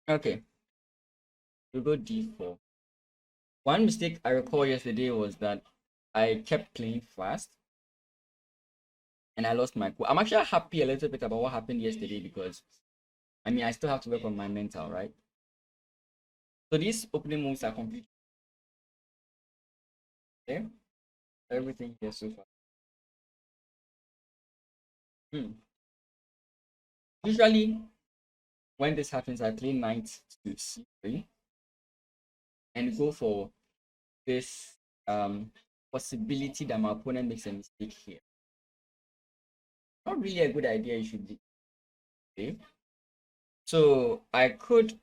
Okay, we go d4. One mistake I recall yesterday was that I kept playing fast and I lost my cool. I'm actually happy a little bit about what happened yesterday because I mean I still have to work on my mental, right? So these opening moves are complete. Okay, everything here so far. Usually when this happens, I play knight to c3 and go for this possibility that my opponent makes a mistake here. Not really a good idea, you should be. Okay. So I could,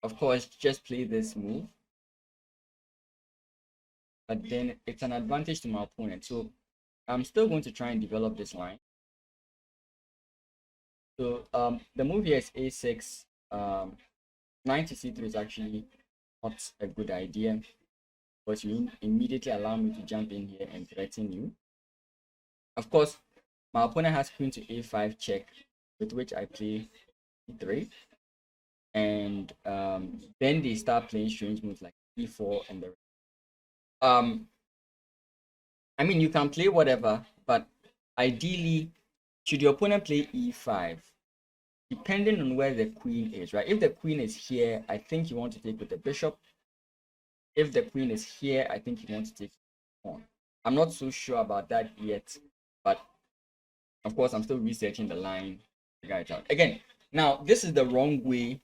of course, just play this move, but then it's an advantage to my opponent. So I'm still going to try and develop this line. So the move here is a6. Knight to c3 is actually not a good idea because you immediately allow me to jump in here and threaten you. Of course, my opponent has queen to a5 check, with which I play e3, and then they start playing strange moves like e4 and the I mean you can play whatever, but ideally, should your opponent play e5, depending on where the queen is, right? If the queen is here, I think you want to take with the bishop. If the queen is here, I think you want to take on. I'm not so sure about that yet, but of course, I'm still researching the line to figure it out. Again, now this is the wrong way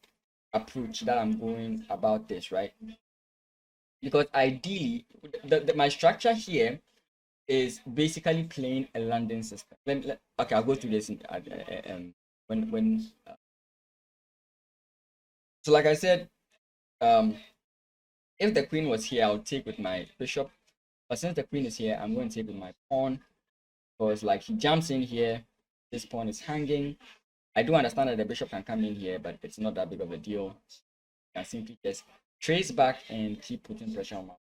approach that I'm going about this, right? Because ideally, my structure here is basically playing a landing system. Okay, I'll go through this when. So, like I said, if the queen was here, I'll take with my bishop. But since the queen is here, I'm going to take with my pawn because, like, he jumps in here. This pawn is hanging. I do understand that the bishop can come in here, but it's not that big of a deal. I can simply just trace back and keep putting pressure on my.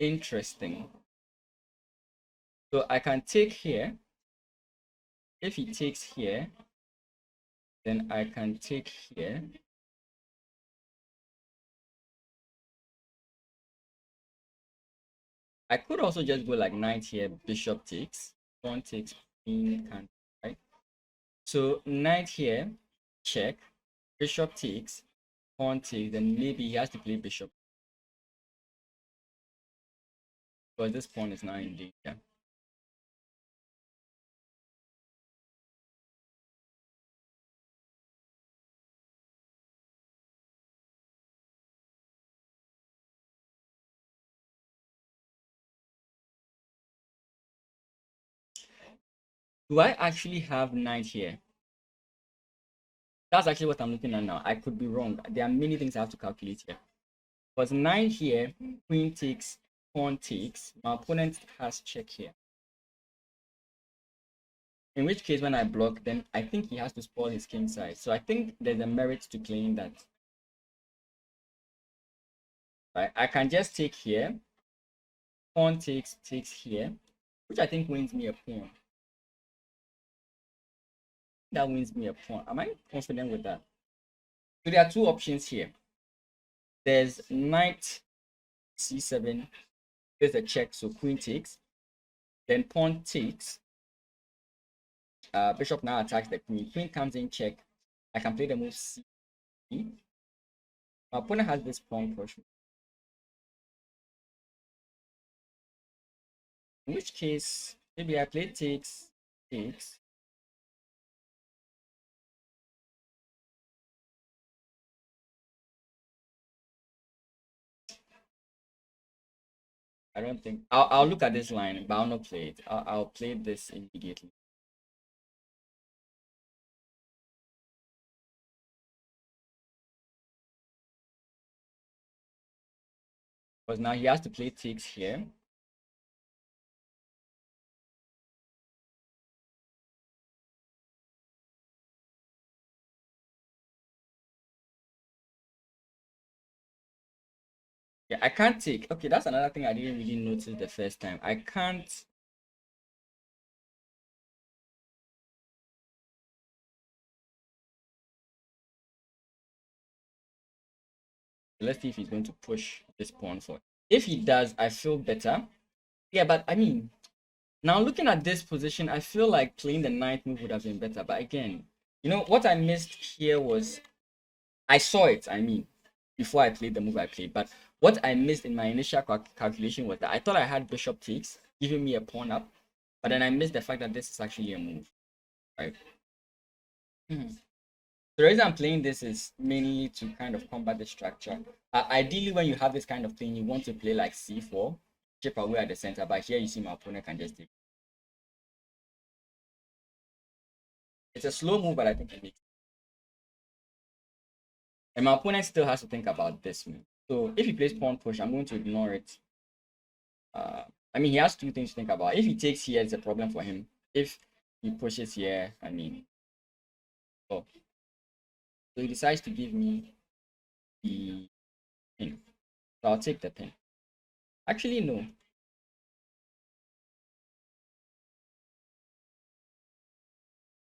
Interesting. So I can take here. If he takes here, then I can take here. I could also just go like knight here, bishop takes, pawn takes, queen can, right? So knight here, check, bishop takes, pawn takes, then maybe he has to play bishop because this pawn is now in danger. Do I actually have knight here? That's actually what I'm looking at now. I could be wrong. There are many things I have to calculate here. Because knight here, queen takes, pawn takes. My opponent has check here. In which case, when I block, then I think he has to spoil his king side. So I think there's a merit to playing that. Right? I can just take here. Pawn takes here, which I think wins me a pawn. That wins me a pawn. Am I confident with that? So there are two options here. There's knight c7. There's a check, so queen takes. Then pawn takes. Bishop now attacks the queen. Queen comes in, check. I can play the move c. My opponent has this pawn push. In which case, maybe I play takes. I don't think I'll look at this line, but I'll not play it. I'll play this immediately. Because now he has to play takes here. Yeah, I can't take. Okay, that's another thing I didn't really notice the first time. I can't. Let's see if he's going to push this pawn for. If he does, I feel better. Yeah, but I mean, now looking at this position, I feel like playing the knight move would have been better. But again, you know what I missed here was I saw it. I mean, before I played the move I played, but what I missed in my initial calculation was that I thought I had bishop takes, giving me a pawn up, but then I missed the fact that this is actually a move, right? The reason I'm playing this is mainly to kind of combat the structure. Ideally, when you have this kind of thing, you want to play like c4, chip away at the center, but here you see my opponent can just take. It's a slow move, but I think it makes. And my opponent still has to think about this move. So if he plays pawn push, I'm going to ignore it. I mean, he has two things to think about. If he takes here, it's a problem for him. If he pushes here, I mean, oh, so he decides to give me the pin. So I'll take the pin. Actually, no.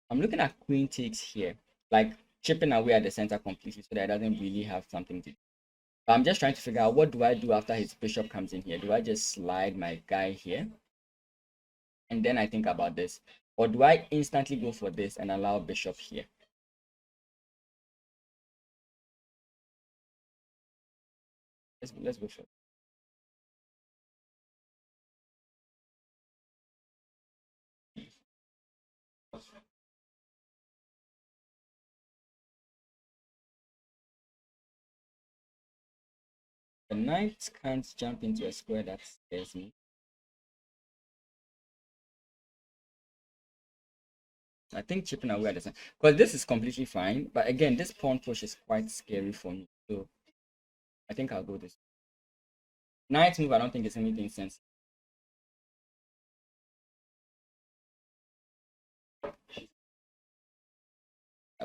I'm looking at queen takes here, like chipping away at the center completely so that it doesn't really have something to do. But I'm just trying to figure out what do I do after his bishop comes in here. Do I just slide my guy here? And then I think about this. Or do I instantly go for this and allow bishop here? Let's go for it. The knight can't jump into a square that scares me. I think chipping away at the center. Because this is completely fine. But again, this pawn push is quite scary for me. So I think I'll go this. Knight move, I don't think it's anything sense.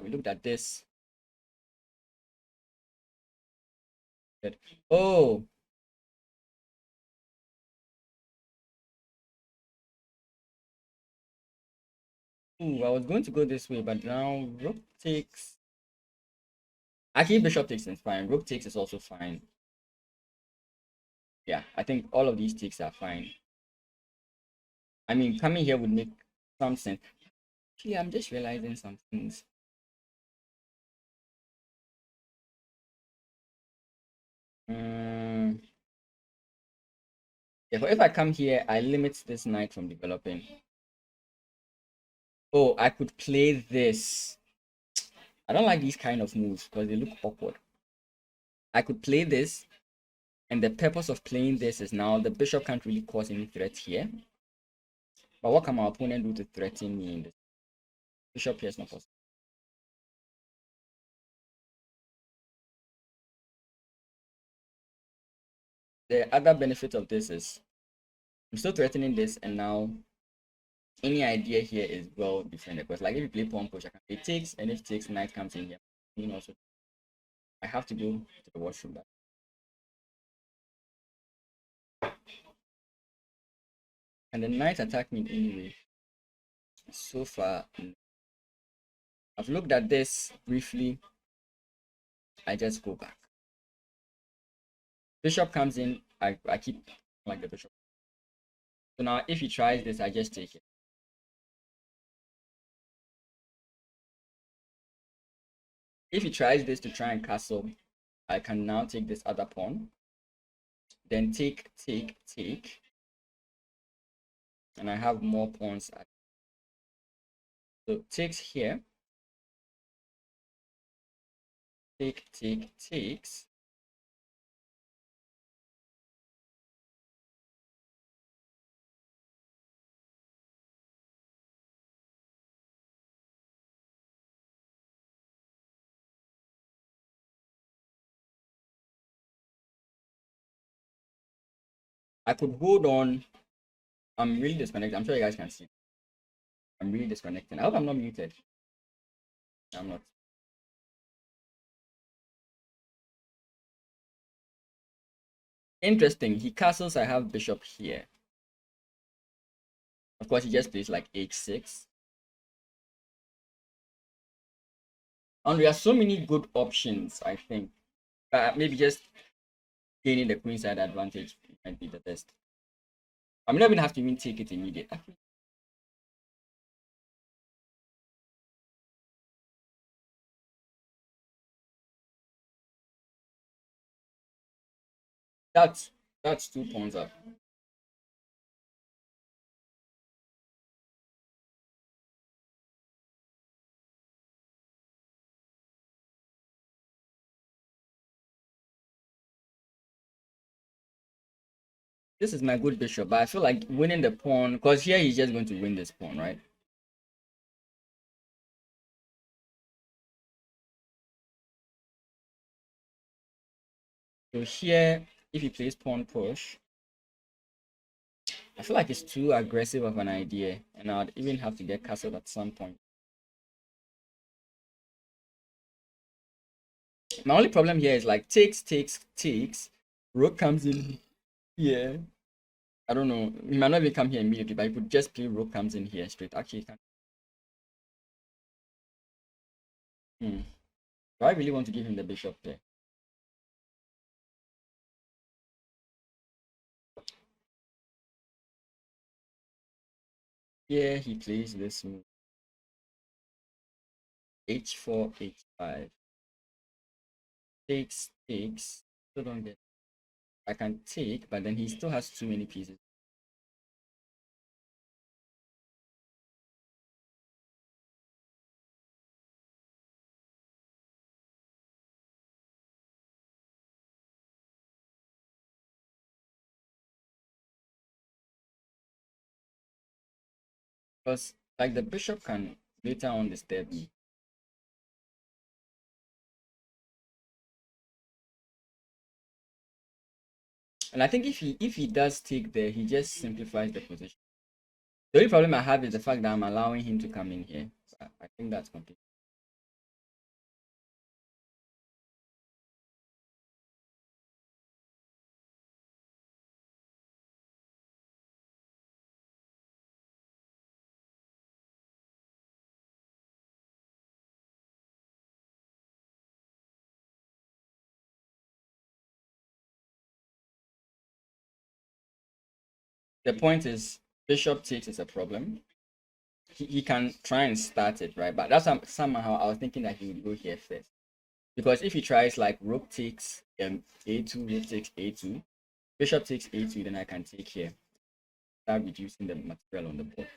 We looked at this. Oh, ooh, I was going to go this way, but now rook takes. Actually, bishop takes is fine. Rook takes is also fine. Yeah, I think all of these takes are fine. I mean, coming here would make some sense. Actually, I'm just realizing some things. Yeah, but if I come here, I limit this knight from developing. Oh, I could play this. I don't like these kind of moves because they look awkward. I could play this, and the purpose of playing this is now the bishop can't really cause any threat here. But what can my opponent do to threaten me in this? Bishop here is not possible. The other benefit of this is I'm still threatening this, and now any idea here is well defended. Because like if you play pawn push, I can play takes, and if takes, knight comes in here. You know, so I have to go to the washroom. Back. And the knight attacked me anyway. So far, I've looked at this briefly. I just go back. Bishop comes in. I keep like the bishop. So now if he tries this, I just take it. If he tries this to try and castle, I can now take this other pawn. Then take, take, take. And I have more pawns. So takes here. Take, take, takes. I could hold on. I'm really disconnected. I'm sure you guys can see. I'm really disconnecting. I hope I'm not muted. I'm not. Interesting. He castles. I have bishop here. Of course, he just plays like h6. And there are so many good options, I think. Maybe just gaining the queenside advantage might be the best. I'm not even have to even take it immediately. That's 2 pawns up. This is my good bishop, but I feel like winning the pawn, because here he's just going to win this pawn, right? So here, if he plays pawn push, I feel like it's too aggressive of an idea, and I'd even have to get castled at some point. My only problem here is like takes. Rook comes in here. I don't know. He might not even come here immediately, but he could just play rook comes in here straight. Actually, he can. Do I really want to give him the bishop there? Here he plays this move. H4, H5. Takes. Still don't get. I can take, but then he still has too many pieces. Because like the bishop can later on disturb me. And I think if he does take there, he just simplifies the position. The only problem I have is the fact that I'm allowing him to come in here. So I think that's complete. The point is bishop takes is a problem. He can try and start it, right? But that's somehow I was thinking that he would go here first. Because if he tries like rook takes a2, rook takes a2, bishop takes a2, then I can take here. Start reducing the material on the board.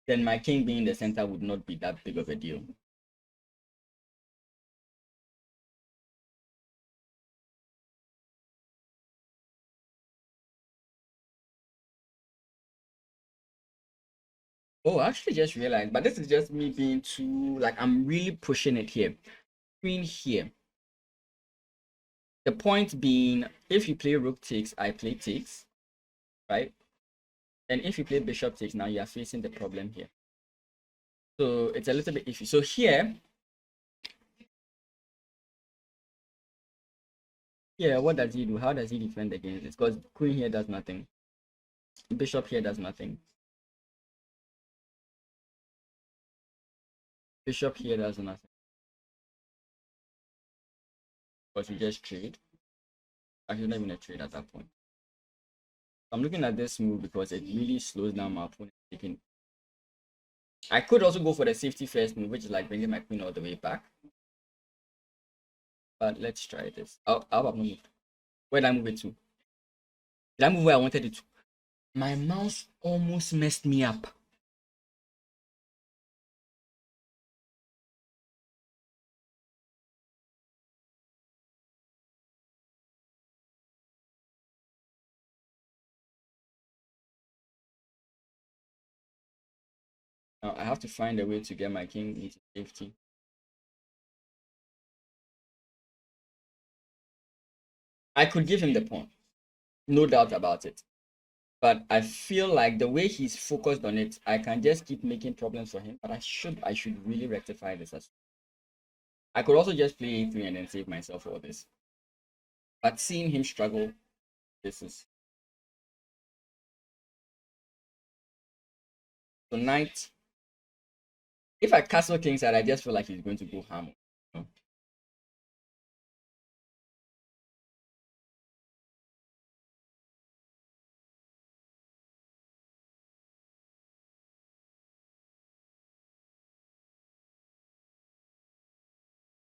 Then my king being in the center would not be that big of a deal. Oh, I actually just realized, but this is just me being too, like, I'm really pushing it here. Queen here. The point being, if you play rook takes, I play takes, right? And if you play bishop takes, now you are facing the problem here. So it's a little bit iffy. So here, what does he do? How does he defend against this? Because queen here does nothing. Bishop here does nothing. Bishop here does nothing. Because we just trade. Actually, not even a trade at that point. I'm looking at this move because it really slows down my opponent taking. I could also go for the safety first move, which is like bringing my queen all the way back. But let's try this. How about move? Where did I move it to? Did I move where I wanted it to? My mouse almost messed me up. Now I have to find a way to get my king into safety. I could give him the pawn, no doubt about it. But I feel like the way he's focused on it, I can just keep making problems for him. But I should really rectify this. I could also just play a3 and then save myself all this. But seeing him struggle, this is so knight. If I castle kingside, I just feel like he's going to go ham. You know?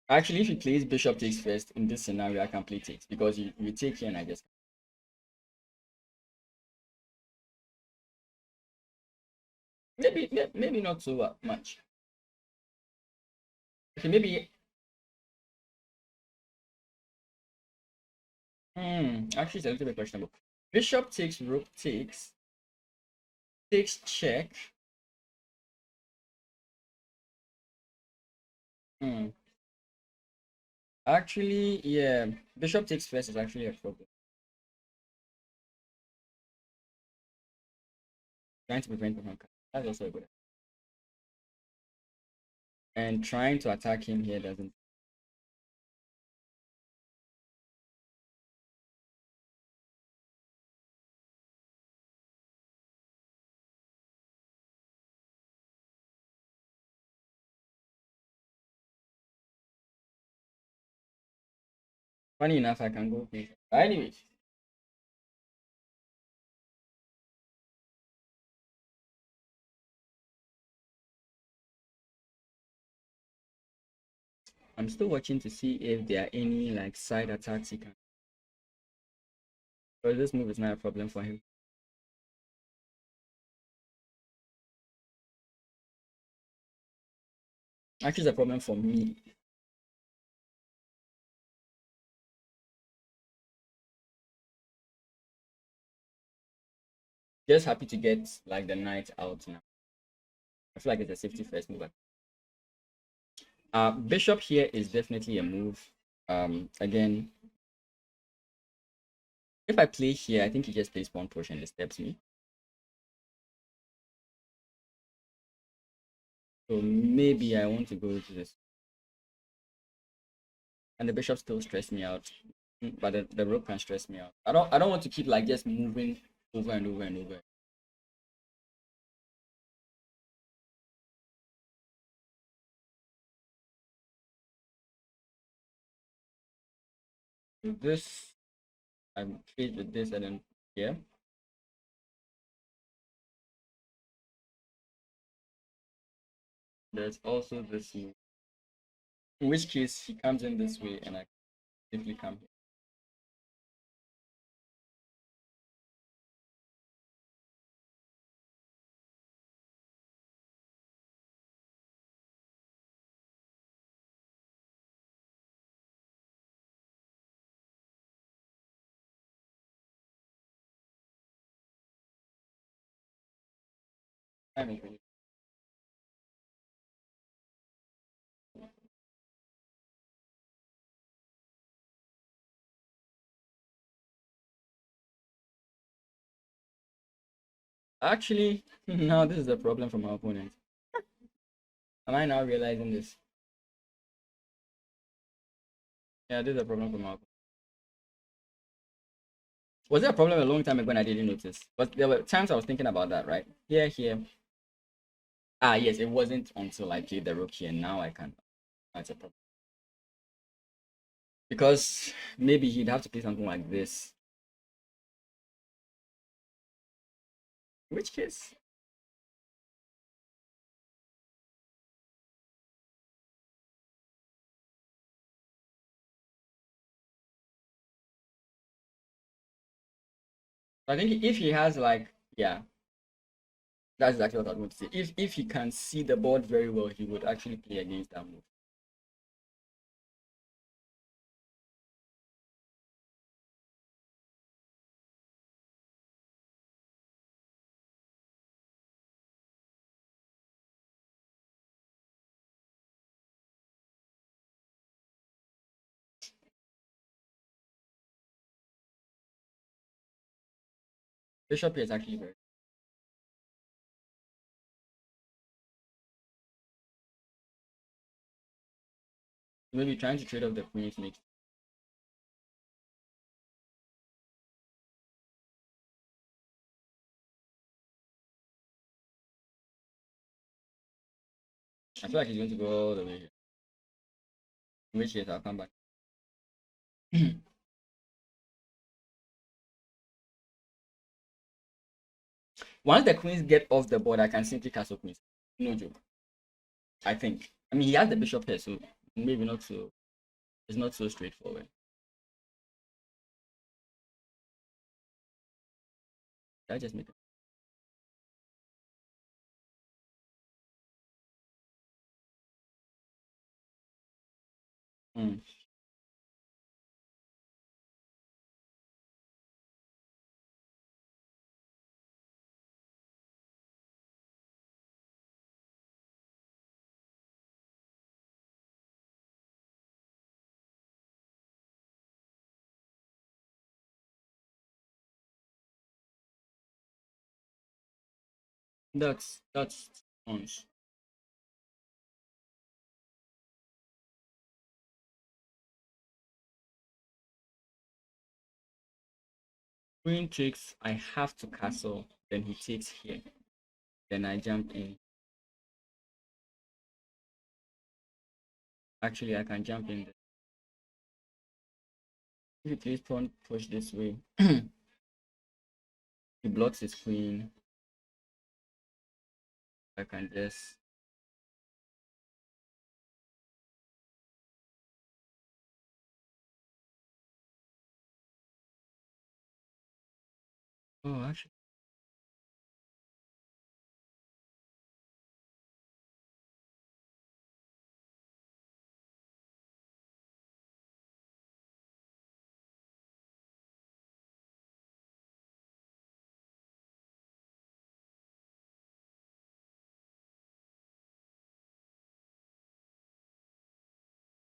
Actually, if he plays bishop takes first in this scenario, I can play takes because you take here and I just maybe not so much. Okay, maybe. Actually, it's a little bit questionable. Bishop takes, rook takes check. Actually, yeah, bishop takes first is actually a problem. Trying to prevent him from that's also a good. And trying to attack him here doesn't. Funny enough, I can go. Anyways, I'm still watching to see if there are any like side attacks he can. But this move is not a problem for him. Actually, it's a problem for me. Just happy to get like the knight out now. I feel like it's a safety first move. Bishop here is definitely a move. Again, if I play here, I think he just plays pawn push and disturbs me. So maybe I want to go to this. And the bishop still stress me out. But the rook can stress me out. I don't want to keep like just moving over and over and over. With this, I'm played with this and then here. There's also this move. In which case he comes in this way and I simply come here. I don't really. Actually, now this is the problem from our opponent. Am I now realizing this? Yeah, this is a problem from our opponent. Was there a problem a long time ago and I didn't notice? But there were times I was thinking about that, right? Here. Ah, yes, it wasn't until I played the rook here. Now I can. That's a problem. Because maybe he'd have to play something like this. In which case, I think if he has like, yeah, that's exactly what I want to say. If he can see the board very well, he would actually play against that move. Bishop here is actually very. Maybe trying to trade off the queen makes. I feel like he's going to go all the way here. In which case, I'll come back. Once the queens get off the board, I can simply castle queens. No joke. I think. I mean, he has the bishop here, so maybe not so. It's not so straightforward. Did I just make it? Mm. That's ons. Queen takes. I have to castle. Then he takes here. Then I jump in. Actually, I can jump in. If you please pawn push this way, he blocks his queen. I can just. Oh, actually.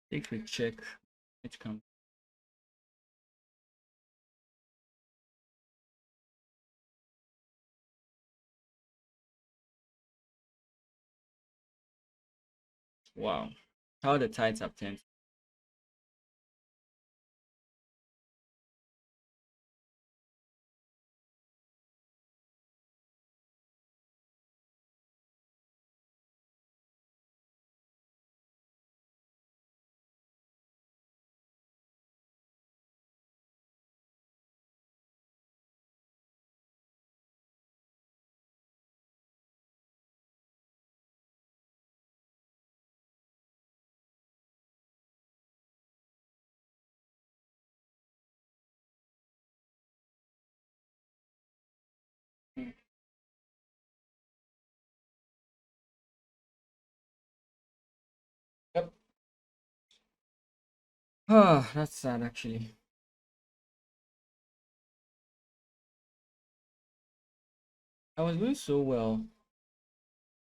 If we check, it comes. Wow. How the tides have turned. Yep. Oh, that's sad actually. I was doing so well.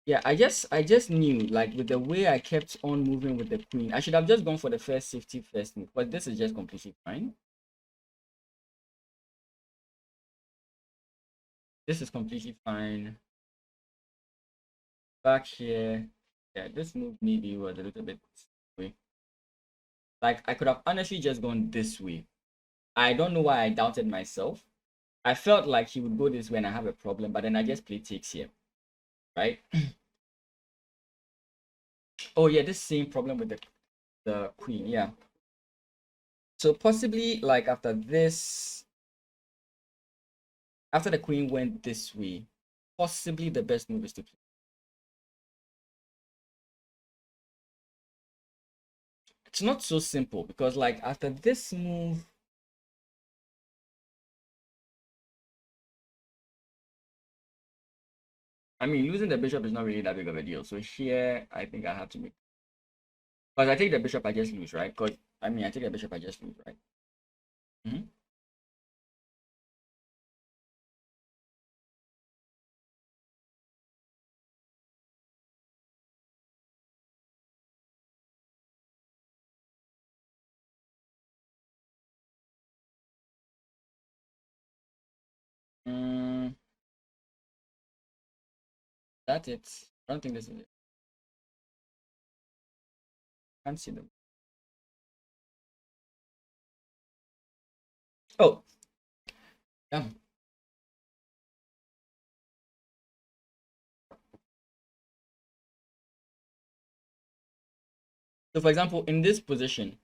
Yeah, I just knew, like, with the way I kept on moving with the queen, I should have just gone for the first safety first move, but this is just completely fine. This is completely fine. Back here, yeah, this move maybe was a little bit way. Like, I could have honestly just gone this way. I don't know why I doubted myself. I felt like he would go this way and I have a problem, but then I just played takes here, right? Oh yeah, this same problem with the queen, yeah. So possibly, like, after the queen went this way, possibly the best move is to play. It's not so simple because, like, after this move, I mean, losing the bishop is not really that big of a deal. So here, I think I have to make, because I take the bishop, I just lose, right? Because I mean, I take the bishop, I just lose, right? Mm-hmm. Mm, that's it. I don't think this is it. Can't see them. Oh, yeah. So for example, in this position,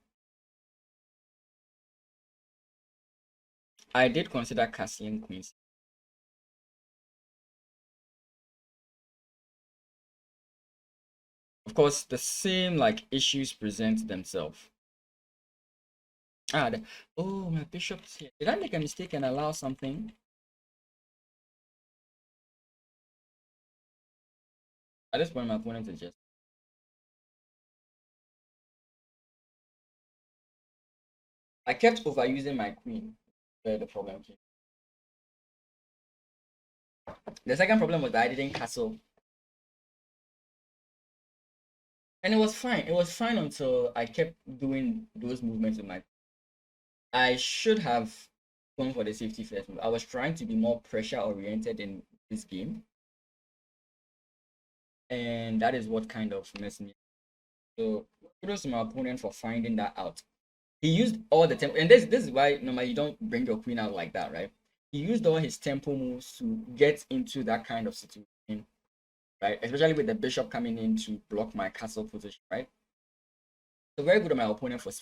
I did consider castling queens. Of course, the same like issues present themselves. Oh, my bishop's here. Did I make a mistake and allow something? At this point, my opponent is just. I kept overusing my queen. Where the problem came. The second problem was that I didn't castle. And it was fine. It was fine until I kept doing those movements with my. I should have gone for the safety first move. I was trying to be more pressure oriented in this game. And that is what kind of messed me up. So kudos to my opponent for finding that out. He used all the tempo, and this is why normally you don't bring your queen out like that, right? He used all his tempo moves to get into that kind of situation, right? Especially with the bishop coming in to block my castle position, right? So very good on my opponent for